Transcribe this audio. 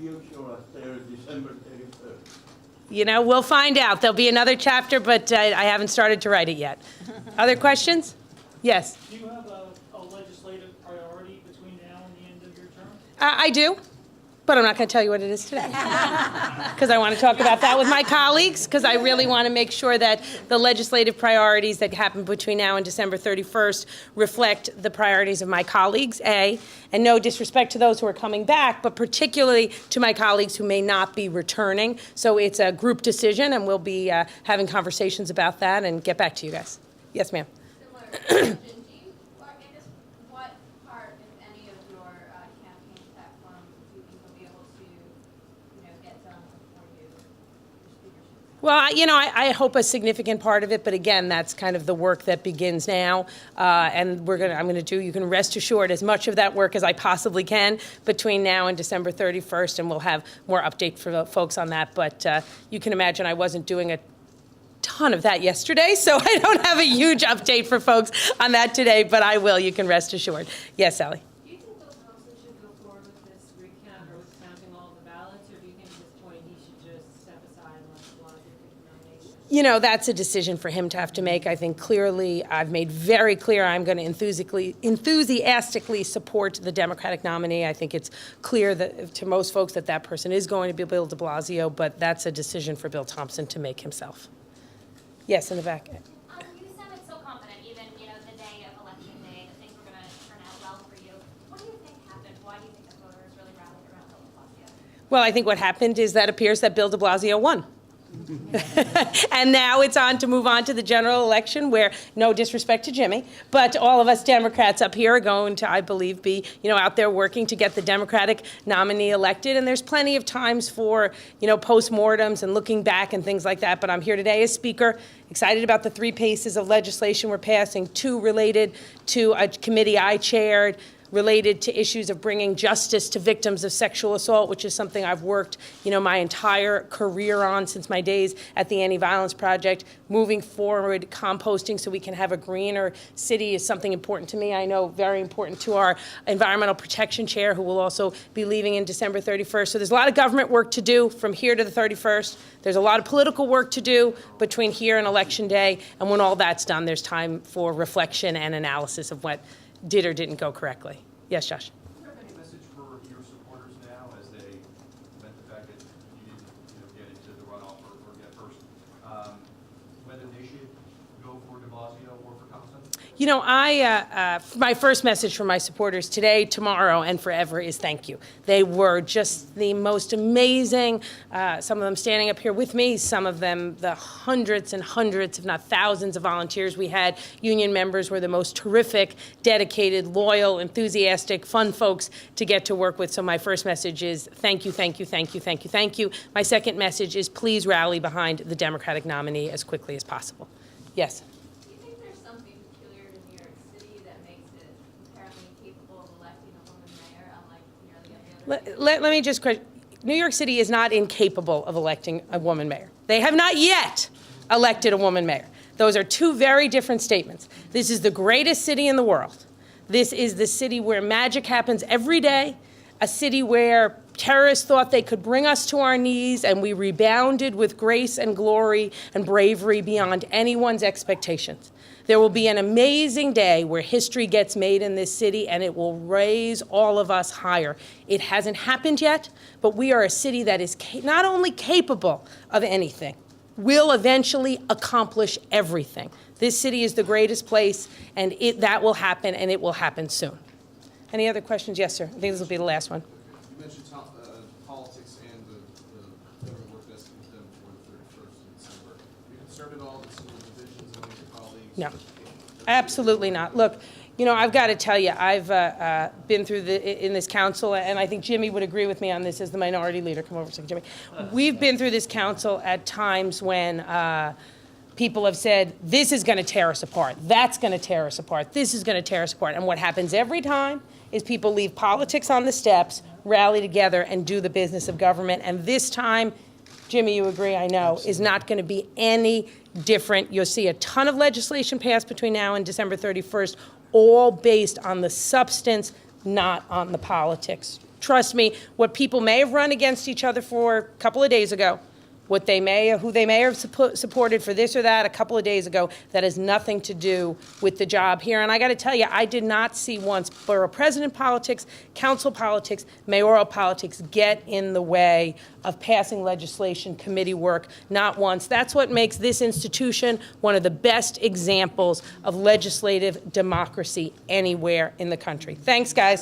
you show us there December 31st? You know, we'll find out. There'll be another chapter, but I haven't started to write it yet. Other questions? Yes. Do you have a legislative priority between now and the end of your term? I do, but I'm not going to tell you what it is today. Because I want to talk about that with my colleagues, because I really want to make sure that the legislative priorities that happen between now and December 31st reflect the priorities of my colleagues, A, and no disrespect to those who are coming back, but particularly to my colleagues who may not be returning. So it's a group decision, and we'll be having conversations about that and get back to you guys. Yes, ma'am. Similar question. What part, if any, of your campaign platform do you think will be able to, get done before your speakership? Well, you know, I hope a significant part of it, but again, that's kind of the work that begins now, and I'm going to do, you can rest assured, as much of that work as I possibly can between now and December 31st, and we'll have more update for the folks on that, but you can imagine I wasn't doing a ton of that yesterday, so I don't have a huge update for folks on that today, but I will, you can rest assured. Yes, Sally? Do you think Bill Thompson should go forward with this recount or with counting all the ballots, or do you think at this point he should just step aside and let the laws pick the nomination? You know, that's a decision for him to have to make. I think clearly, I've made very clear I'm going to enthusiastically support the Democratic nominee. I think it's clear that to most folks that that person is going to be Bill de Blasio, but that's a decision for Bill Thompson to make himself. Yes, in the back. You sounded so confident, even the day of election day, that things were going to turn out well for you. What do you think happened? Why do you think the voters really rallied around Bill de Blasio? Well, I think what happened is that it appears that Bill de Blasio won. And now it's on to move on to the general election where, no disrespect to Jimmy, but all of us Democrats up here are going to, I believe, be, out there working to get the Democratic nominee elected. And there's plenty of times for, postmortems and looking back and things like that. But I'm here today as Speaker, excited about the 3 pieces of legislation we're passing, 2 related to a committee I chaired, related to issues of bringing justice to victims of sexual assault, which is something I've worked, my entire career on since my days at the Anti-Violence Project. Moving forward, composting so we can have a greener city is something important to me. I know very important to our Environmental Protection Chair, who will also be leaving in December 31st. So there's a lot of government work to do from here to the 31st. There's a lot of political work to do between here and Election Day. And when all that's done, there's time for reflection and analysis of what did or didn't go correctly. Yes, Josh? Do you have any message for your supporters now as they lament the fact that you didn't get into the runoff or get first, whether they should go for de Blasio or for Thompson? My first message for my supporters today, tomorrow, and forever is thank you. They were just the most amazing, some of them standing up here with me, some of them the hundreds and hundreds, if not thousands of volunteers we had. Union members were the most terrific, dedicated, loyal, enthusiastic, fun folks to get to work with. So my first message is thank you, thank you, thank you, thank you, thank you. My second message is please rally behind the Democratic nominee as quickly as possible. Yes? Let me just question. New York City is not incapable of electing a woman mayor. They have not yet elected a woman mayor. Those are 2 very different statements. This is the greatest city in the world. This is the city where magic happens every day, a city where terrorists thought they could bring us to our knees, and we rebounded with grace and glory and bravery beyond anyone's expectations. There will be an amazing day where history gets made in this city, and it will raise all of us higher. It hasn't happened yet, but we are a city that is not only capable of anything, will eventually accomplish everything. This city is the greatest place, and that will happen, and it will happen soon. Any other questions? Yes, sir. I think this will be the last one. You mentioned politics and the government work best with them before the 31st of December. Are you concerned at all with some of the divisions among your colleagues? No, absolutely not. Look, I've got to tell you, I've been through in this council, and I think Jimmy would agree with me on this as the minority leader. Come over, Jimmy. We've been through this council at times when people have said, this is going to tear us apart, that's going to tear us apart, this is going to tear us apart. And what happens every time is people leave politics on the steps, rally together, and do the business of government. And this time, Jimmy, you agree, I know, is not going to be any different. You'll see a ton of legislation passed between now and December 31st, all based on the substance, not on the politics. trust me, what people may have run against each other for a couple of days ago, who they may have supported for this or that a couple of days ago, that has nothing to do with the job here. And I got to tell you, I did not see once borough president politics, council politics, mayoral politics get in the way of passing legislation, committee work, not once. That's what makes this institution one of the best examples of legislative democracy anywhere in the country. Thanks, guys.